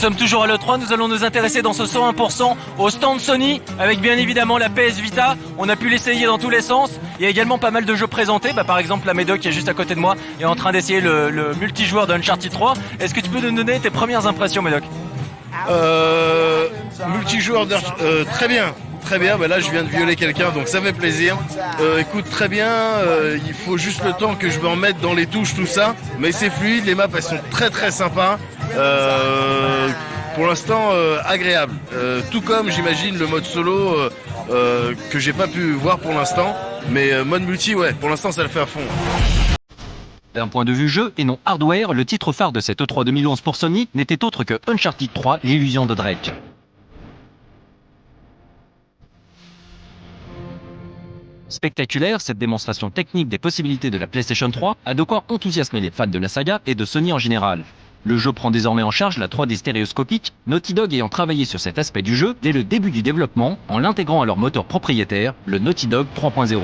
sommes toujours à l'E3, nous allons nous intéresser dans ce 101% au stand Sony, avec bien évidemment la PS Vita. On a pu l'essayer dans tous les sens. Il y a également pas mal de jeux présentés. Par exemple, la Médoc qui est juste à côté de moi est en train d'essayer le multijoueur d'Uncharted 3. Est-ce que tu peux nous donner tes premières impressions, Médoc? Multijoueur, très bien. Très bien, là je viens de violer quelqu'un donc ça fait plaisir. Écoute, très bien, il faut juste le temps que je m'en mette dans les touches, tout ça. Mais c'est fluide, les maps elles sont très très sympas. Pour l'instant agréable. Tout comme j'imagine le mode solo que j'ai pas pu voir pour l'instant. Mais mode multi, ouais, pour l'instant ça le fait à fond. D'un point de vue jeu et non hardware, le titre phare de cette E3 2011 pour Sony n'était autre que Uncharted 3, l'illusion de Drake. Spectaculaire, cette démonstration technique des possibilités de la PlayStation 3 a de quoi enthousiasmer les fans de la saga et de Sony en général. Le jeu prend désormais en charge la 3D stéréoscopique, Naughty Dog ayant travaillé sur cet aspect du jeu dès le début du développement en l'intégrant à leur moteur propriétaire, le Naughty Dog 3.0.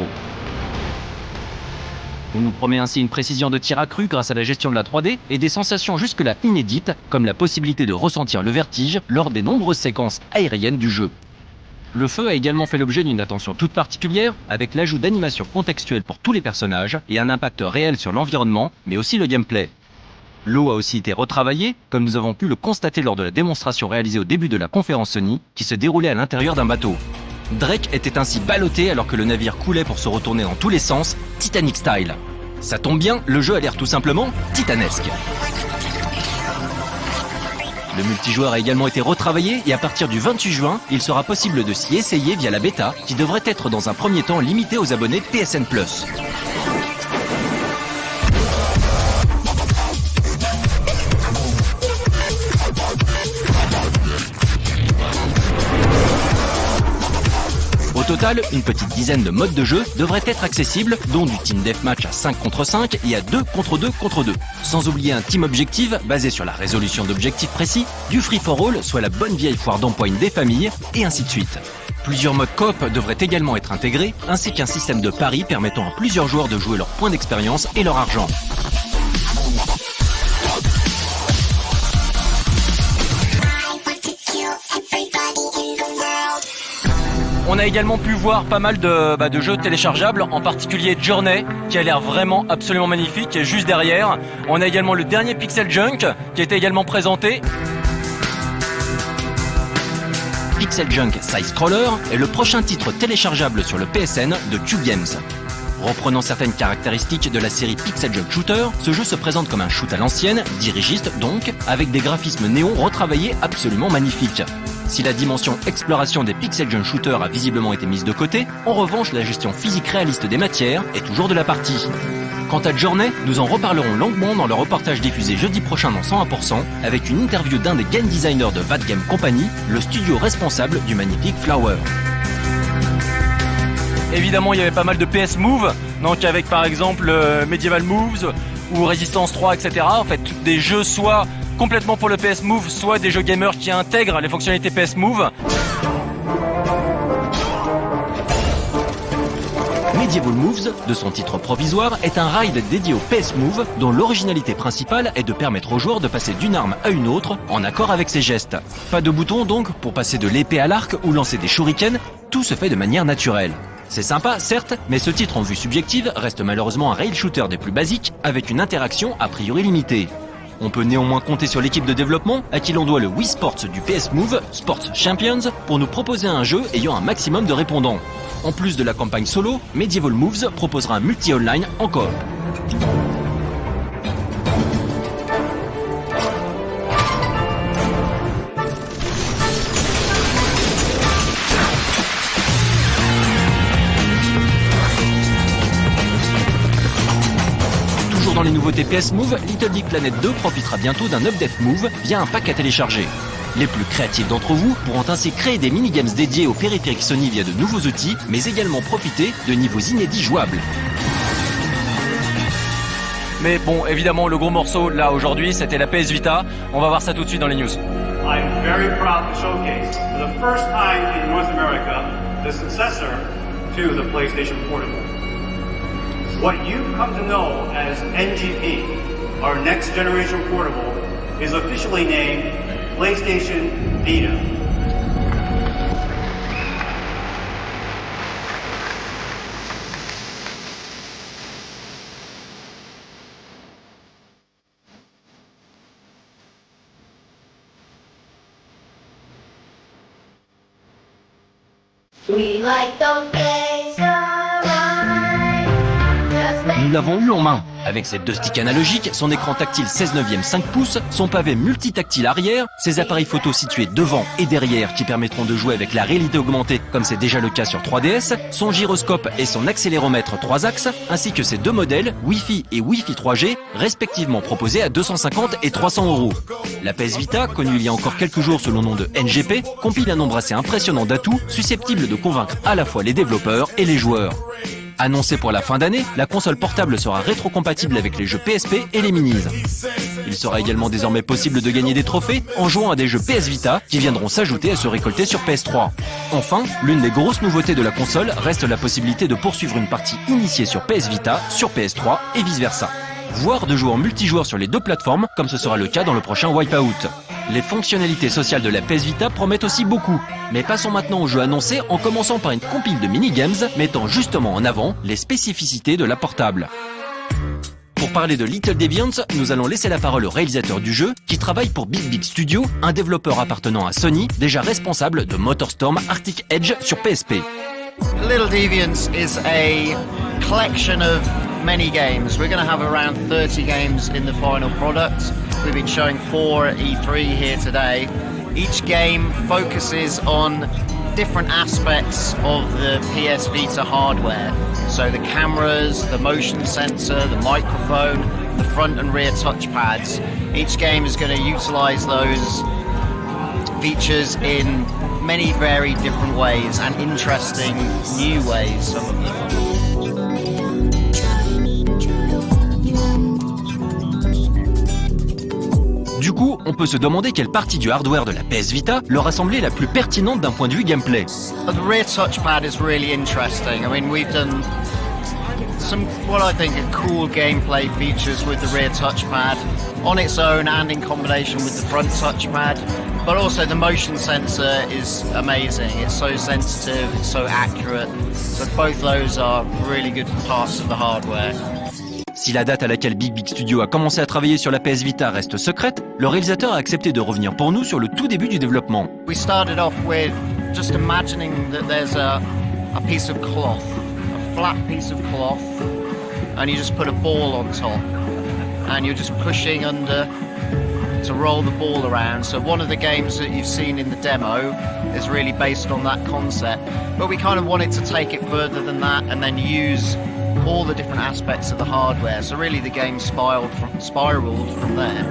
On nous promet ainsi une précision de tir accrue grâce à la gestion de la 3D et des sensations jusque-là inédites, comme la possibilité de ressentir le vertige lors des nombreuses séquences aériennes du jeu. Le feu a également fait l'objet d'une attention toute particulière, avec l'ajout d'animations contextuelles pour tous les personnages et un impact réel sur l'environnement, mais aussi le gameplay. L'eau a aussi été retravaillée, comme nous avons pu le constater lors de la démonstration réalisée au début de la conférence Sony, qui se déroulait à l'intérieur d'un bateau. Drake était ainsi ballotté alors que le navire coulait pour se retourner dans tous les sens, Titanic style. Ça tombe bien, le jeu a l'air tout simplement titanesque. Le multijoueur a également été retravaillé et à partir du 28 juin, il sera possible de s'y essayer via la bêta, qui devrait être dans un premier temps limitée aux abonnés PSN+. Au total, une petite dizaine de modes de jeu devraient être accessibles, dont du Team Deathmatch à 5 contre 5 et à 2 contre 2 contre 2. Sans oublier un Team Objective basé sur la résolution d'objectifs précis, du Free-for-All, soit la bonne vieille foire d'empoigne des familles, et ainsi de suite. Plusieurs modes coop devraient également être intégrés, ainsi qu'un système de paris permettant à plusieurs joueurs de jouer leurs points d'expérience et leur argent. On a également pu voir pas mal de jeux téléchargeables, en particulier Journey, qui a l'air vraiment absolument magnifique, qui est juste derrière. On a également le dernier Pixel Junk, qui a été également présenté. Pixel Junk Side Scroller est le prochain titre téléchargeable sur le PSN de Cube Games. Reprenant certaines caractéristiques de la série Pixel Junk Shooter, ce jeu se présente comme un shoot à l'ancienne, dirigiste donc, avec des graphismes néons retravaillés absolument magnifiques. Si la dimension exploration des Pixel Junk Shooter a visiblement été mise de côté, en revanche la gestion physique réaliste des matières est toujours de la partie. Quant à Journey, nous en reparlerons longuement dans le reportage diffusé jeudi prochain dans 101%, avec une interview d'un des game designers de VAT Game Company, le studio responsable du magnifique Flower. Évidemment, il y avait pas mal de PS Move, donc avec par exemple Medieval Moves ou Resistance 3, etc. En fait, des jeux soit complètement pour le PS Move, soit des jeux gamers qui intègrent les fonctionnalités PS Move. Medieval Moves, de son titre provisoire, est un ride dédié au PS Move dont l'originalité principale est de permettre aux joueurs de passer d'une arme à une autre en accord avec ses gestes. Pas de bouton donc pour passer de l'épée à l'arc ou lancer des shurikens, tout se fait de manière naturelle. C'est sympa, certes, mais ce titre en vue subjective reste malheureusement un rail shooter des plus basiques avec une interaction a priori limitée. On peut néanmoins compter sur l'équipe de développement à qui l'on doit le Wii Sports du PS Move, Sports Champions, pour nous proposer un jeu ayant un maximum de répondants. En plus de la campagne solo, Medieval Moves proposera un multi-online en coop. Dans les nouveautés PS Move, Little Big Planet 2 profitera bientôt d'un update Move via un pack à télécharger. Les plus créatifs d'entre vous pourront ainsi créer des minigames dédiés aux périphériques Sony via de nouveaux outils, mais également profiter de niveaux inédits jouables. Mais bon, évidemment, le gros morceau, là, aujourd'hui, c'était la PS Vita. On va voir ça tout de suite dans les news. I'm very proud to showcase, for the first time in North America, the successor to the PlayStation Portable. What you've come to know as NGP, our next generation portable, is officially named PlayStation Vita. We like those days of mine. Just make Nous l'avons eu en main. Avec ses deux sticks analogiques, son écran tactile 16 neuvième 5 pouces, son pavé multitactile arrière, ses appareils photo situés devant et derrière qui permettront de jouer avec la réalité augmentée comme c'est déjà le cas sur 3DS, son gyroscope et son accéléromètre 3 axes, ainsi que ses deux modèles Wi-Fi et Wi-Fi 3G, respectivement proposés à 250 et 300 €. La PS Vita, connue il y a encore quelques jours sous le nom de NGP, compile un nombre assez impressionnant d'atouts susceptibles de convaincre à la fois les développeurs et les joueurs. Annoncée pour la fin d'année, la console portable sera rétrocompatible avec les jeux PSP et les Minis. Il sera également désormais possible de gagner des trophées en jouant à des jeux PS Vita qui viendront s'ajouter à ceux récoltés sur PS3. Enfin, l'une des grosses nouveautés de la console reste la possibilité de poursuivre une partie initiée sur PS Vita, sur PS3 et vice-versa. Voire de jouer en multijoueur sur les deux plateformes, comme ce sera le cas dans le prochain Wipeout. Les fonctionnalités sociales de la PS Vita promettent aussi beaucoup. Mais passons maintenant aux jeux annoncés en commençant par une compile de minigames mettant justement en avant les spécificités de la portable. Pour parler de Little Deviants, nous allons laisser la parole au réalisateur du jeu qui travaille pour Big Big Studio, un développeur appartenant à Sony, déjà responsable de MotorStorm Arctic Edge sur PSP. Little Deviants is a collection of many games. We're going to have around 30 games in the final product. We've been showing 4 at E3 here today. Each game focuses on different aspects of the PS Vita hardware. So the cameras, the motion sensor, the microphone, the front and rear touchpads. Each game is going to utilize those features in many very different ways and interesting new ways, some of them. Du coup, on peut se demander quelle partie du hardware de la PS Vita leur a semblé la plus pertinente d'un point de vue gameplay. The rear touchpad is really interesting. I mean, we've done some what I think are cool gameplay features with the rear touchpad on its own and in combination with the front touchpad. But also the motion sensor is amazing. It's so sensitive, it's so accurate. So both those are really good parts of the hardware. Si la date à laquelle Big Big Studio a commencé à travailler sur la PS Vita reste secrète, le réalisateur a accepté de revenir pour nous sur le tout début du développement. We started off with just imagining that there's a piece of cloth, a flat piece of cloth, and you just put a ball on top, and you're just pushing under to roll the ball around. So one of the games that you've seen in the demo is really based on that concept, but we kind of wanted to take it further than that and then use all the different aspects of the hardware. So really the game spiraled from there.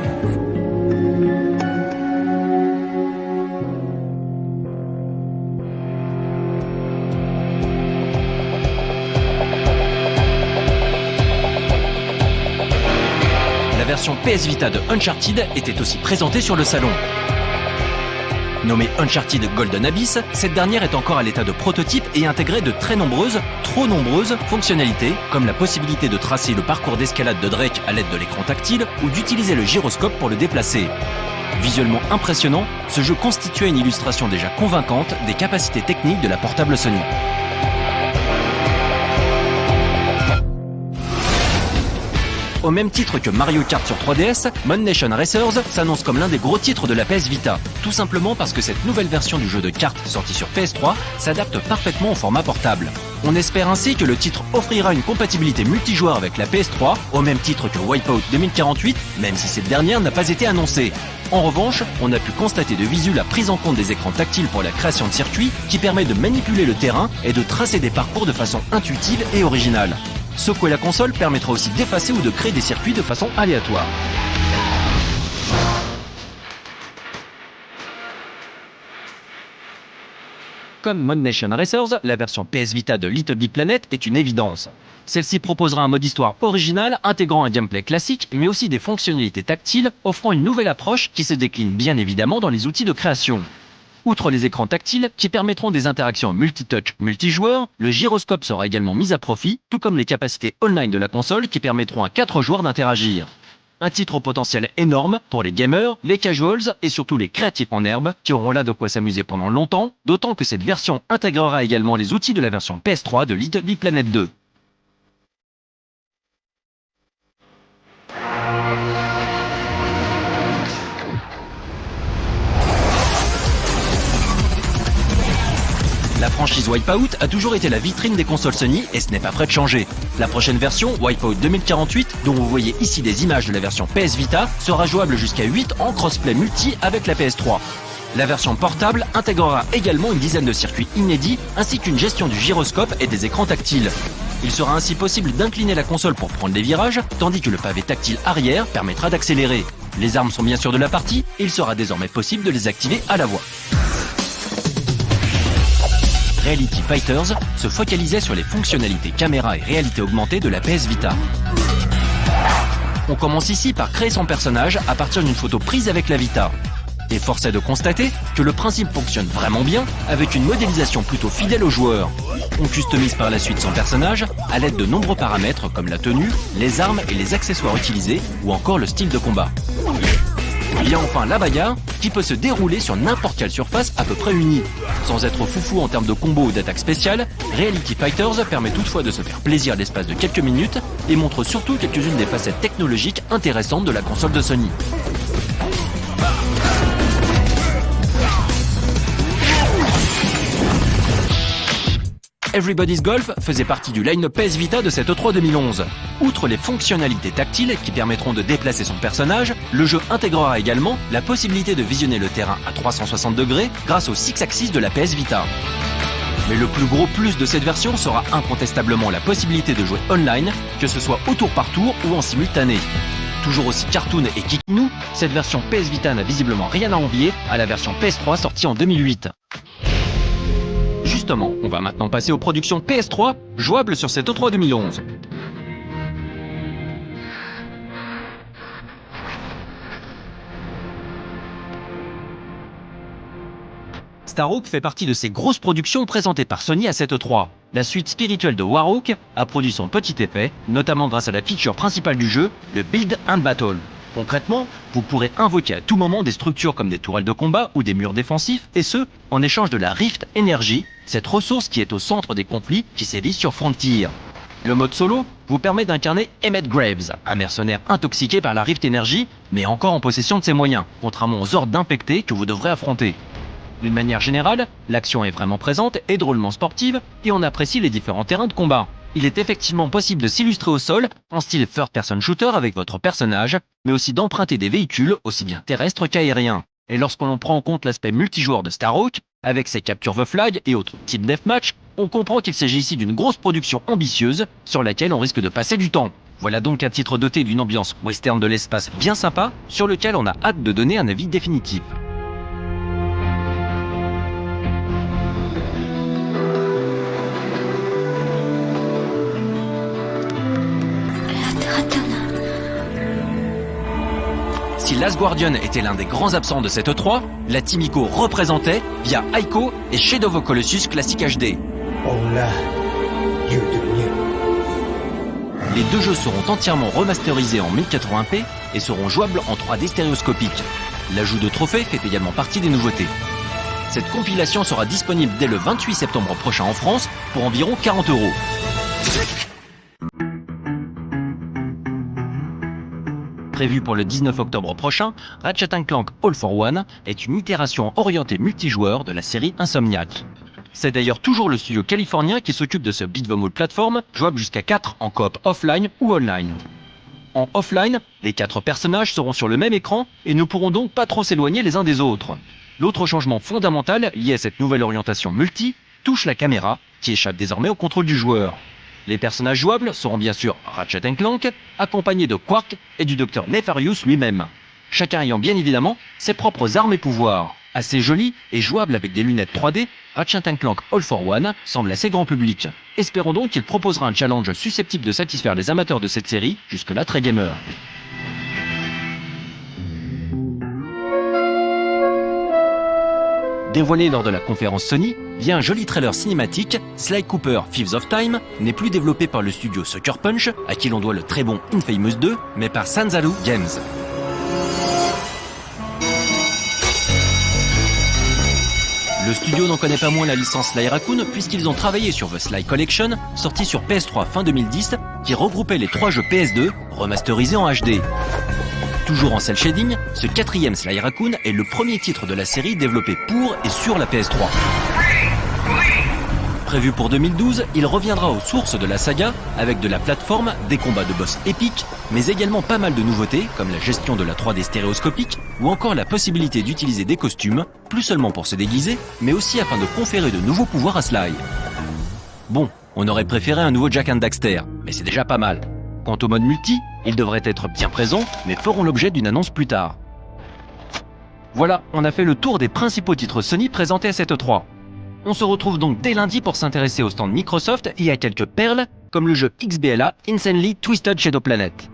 La version PS Vita de Uncharted était aussi présentée sur le salon. Nommée Uncharted Golden Abyss, cette dernière est encore à l'état de prototype et intégrait de très nombreuses, trop nombreuses fonctionnalités, comme la possibilité de tracer le parcours d'escalade de Drake à l'aide de l'écran tactile ou d'utiliser le gyroscope pour le déplacer. Visuellement impressionnant, ce jeu constituait une illustration déjà convaincante des capacités techniques de la portable Sony. Au même titre que Mario Kart sur 3DS, Mod Nation Racers s'annonce comme l'un des gros titres de la PS Vita, tout simplement parce que cette nouvelle version du jeu de cartes sortie sur PS3 s'adapte parfaitement au format portable. On espère ainsi que le titre offrira une compatibilité multijoueur avec la PS3, au même titre que Wipeout 2048, même si cette dernière n'a pas été annoncée. En revanche, on a pu constater de visu la prise en compte des écrans tactiles pour la création de circuits qui permet de manipuler le terrain et de tracer des parcours de façon intuitive et originale. Secouer la console permettra aussi d'effacer ou de créer des circuits de façon aléatoire. Comme Mod Nation Racers, la version PS Vita de Little Big Planet est une évidence. Celle-ci proposera un mode histoire original, intégrant un gameplay classique, mais aussi des fonctionnalités tactiles, offrant une nouvelle approche qui se décline bien évidemment dans les outils de création. Outre les écrans tactiles, qui permettront des interactions multitouch multijoueurs, le gyroscope sera également mis à profit, tout comme les capacités online de la console qui permettront à 4 joueurs d'interagir. Un titre au potentiel énorme pour les gamers, les casuals et surtout les créatifs en herbe qui auront là de quoi s'amuser pendant longtemps, d'autant que cette version intégrera également les outils de la version PS3 de Little Big Planet 2. La franchise Wipeout a toujours été la vitrine des consoles Sony et ce n'est pas prêt de changer. La prochaine version, Wipeout 2048, dont vous voyez ici des images de la version PS Vita, sera jouable jusqu'à 8 en crossplay multi avec la PS3. La version portable intégrera également une dizaine de circuits inédits ainsi qu'une gestion du gyroscope et des écrans tactiles. Il sera ainsi possible d'incliner la console pour prendre les virages, tandis que le pavé tactile arrière permettra d'accélérer. Les armes sont bien sûr de la partie et il sera désormais possible de les activer à la voix. Reality Fighters se focalisait sur les fonctionnalités caméra et réalité augmentée de la PS Vita. On commence ici par créer son personnage à partir d'une photo prise avec la Vita. Et force est de constater que le principe fonctionne vraiment bien avec une modélisation plutôt fidèle au joueur. On customise par la suite son personnage à l'aide de nombreux paramètres comme la tenue, les armes et les accessoires utilisés ou encore le style de combat. Il y a enfin la bagarre qui peut se dérouler sur n'importe quelle surface à peu près unie. Sans être foufou en termes de combo ou d'attaque spéciale, Reality Fighters permet toutefois de se faire plaisir l'espace de quelques minutes et montre surtout quelques-unes des facettes technologiques intéressantes de la console de Sony. Everybody's Golf faisait partie du line-up PS Vita de cette E3 2011. Outre les fonctionnalités tactiles qui permettront de déplacer son personnage, le jeu intégrera également la possibilité de visionner le terrain à 360 degrés grâce au Six-Axis de la PS Vita. Mais le plus gros plus de cette version sera incontestablement la possibilité de jouer online, que ce soit au tour par tour ou en simultané. Toujours aussi cartoon et kikinou, cette version PS Vita n'a visiblement rien à envier à la version PS3 sortie en 2008. Justement, on va maintenant passer aux productions PS3 jouables sur cette E3 2011. Starhawk fait partie de ces grosses productions présentées par Sony à cette E3. La suite spirituelle de Warhawk a produit son petit effet, notamment grâce à la feature principale du jeu, le Build and Battle. Concrètement, vous pourrez invoquer à tout moment des structures comme des tourelles de combat ou des murs défensifs, et ce, en échange de la Rift Energy, cette ressource qui est au centre des conflits qui sévissent sur Frontier. Le mode solo vous permet d'incarner Emmett Graves, un mercenaire intoxiqué par la Rift Energy, mais encore en possession de ses moyens, contrairement aux hordes d'infectés que vous devrez affronter. D'une manière générale, l'action est vraiment présente et drôlement sportive, et on apprécie les différents terrains de combat. Il est effectivement possible de s'illustrer au sol en style first-person shooter avec votre personnage, mais aussi d'emprunter des véhicules aussi bien terrestres qu'aériens. Et lorsque l'on prend en compte l'aspect multijoueur de Starhawk, avec ses capture the flag et autres types deathmatch, on comprend qu'il s'agit ici d'une grosse production ambitieuse sur laquelle on risque de passer du temps. Voilà donc un titre doté d'une ambiance western de l'espace bien sympa, sur lequel on a hâte de donner un avis définitif. Si Last Guardian était l'un des grands absents de cette E3, la Team Ico représentait via Ico et Shadow of the Colossus Classic HD. Les deux jeux seront entièrement remasterisés en 1080p et seront jouables en 3D stéréoscopique. L'ajout de trophées fait également partie des nouveautés. Cette compilation sera disponible dès le 28 septembre prochain en France pour environ 40 €. Prévu pour le 19 octobre prochain, Ratchet & Clank All for One est une itération orientée multijoueur de la série Insomniac. C'est d'ailleurs toujours le studio californien qui s'occupe de ce beat'em all plateforme, jouable jusqu'à 4 en coop offline ou online. En offline, les 4 personnages seront sur le même écran et ne pourront donc pas trop s'éloigner les uns des autres. L'autre changement fondamental lié à cette nouvelle orientation multi touche la caméra, qui échappe désormais au contrôle du joueur. Les personnages jouables seront bien sûr Ratchet & Clank, accompagnés de Quark et du Dr Nefarious lui-même. Chacun ayant bien évidemment ses propres armes et pouvoirs. Assez joli et jouable avec des lunettes 3D, Ratchet & Clank All for One semble assez grand public. Espérons donc qu'il proposera un challenge susceptible de satisfaire les amateurs de cette série, jusque-là très gamer. Dévoilé lors de la conférence Sony, via un joli trailer cinématique, Sly Cooper Thieves of Time n'est plus développé par le studio Sucker Punch, à qui l'on doit le très bon Infamous 2, mais par Sanzaru Games. Le studio n'en connaît pas moins la licence Sly Raccoon puisqu'ils ont travaillé sur The Sly Collection, sorti sur PS3 fin 2010, qui regroupait les 3 jeux PS2, remasterisés en HD. Toujours en cel shading, ce 4e Sly Raccoon est le premier titre de la série développé pour et sur la PS3. Prévu pour 2012, il reviendra aux sources de la saga avec de la plateforme, des combats de boss épiques, mais également pas mal de nouveautés comme la gestion de la 3D stéréoscopique ou encore la possibilité d'utiliser des costumes, plus seulement pour se déguiser, mais aussi afin de conférer de nouveaux pouvoirs à Sly. Bon, on aurait préféré un nouveau Jak and Daxter, mais c'est déjà pas mal. Quant au mode multi, il devrait être bien présent, mais feront l'objet d'une annonce plus tard. Voilà, on a fait le tour des principaux titres Sony présentés à cette E3. On se retrouve donc dès lundi pour s'intéresser au stand Microsoft et à quelques perles, comme le jeu XBLA Insanely Twisted Shadow Planet.